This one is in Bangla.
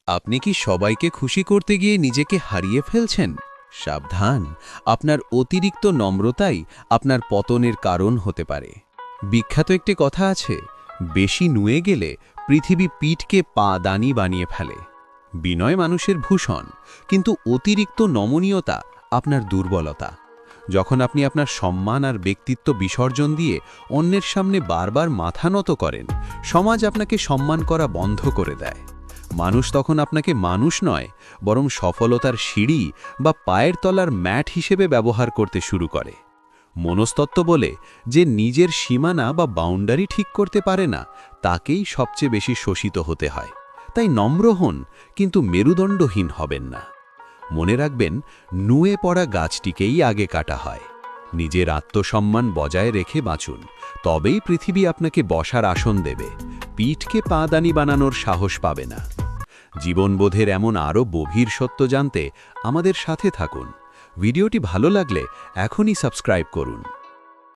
আপনি কি সবাইকে খুশি করতে গিয়ে নিজেকে হারিয়ে ফেলছেন? সাবধান, আপনার অতিরিক্ত নম্রতাই আপনার পতনের কারণ হতে পারে। বিখ্যাত একটি কথা আছে, বেশি নুয়ে গেলে পৃথিবী পিঠকে পা দানি বানিয়ে ফেলে। বিনয় মানুষের ভূষণ, কিন্তু অতিরিক্ত নমনীয়তা আপনার দুর্বলতা। যখন আপনি আপনার সম্মান আর ব্যক্তিত্ব বিসর্জন দিয়ে অন্যের সামনে বারবার মাথা নত করেন, সমাজ আপনাকে সম্মান করা বন্ধ করে দেয়। মানুষ তখন আপনাকে মানুষ নয়, বরং সফলতার সিঁড়ি বা পায়ের তলার ম্যাট হিসেবে ব্যবহার করতে শুরু করে। মনস্তত্ত্ব বলে, যে নিজের সীমানা বা বাউন্ডারি ঠিক করতে পারে না, তাকেই সবচেয়ে বেশি শোষিত হতে হয়। তাই নম্র হন, কিন্তু মেরুদণ্ডহীন হবেন না। মনে রাখবেন, নুয়ে পড়া গাছটিকেই আগে কাটা হয়। নিজের আত্মসম্মান বজায় রেখে বাঁচুন, তবেই পৃথিবী আপনাকে বসার আসন দেবে, পিঠকে পাদানি বানানোর সাহস পাবে না। জীবনবোধের এমন আরও গভীর সত্য জানতে আমাদের সাথে থাকুন। ভিডিওটি ভালো লাগলে এখনই সাবস্ক্রাইব করুন।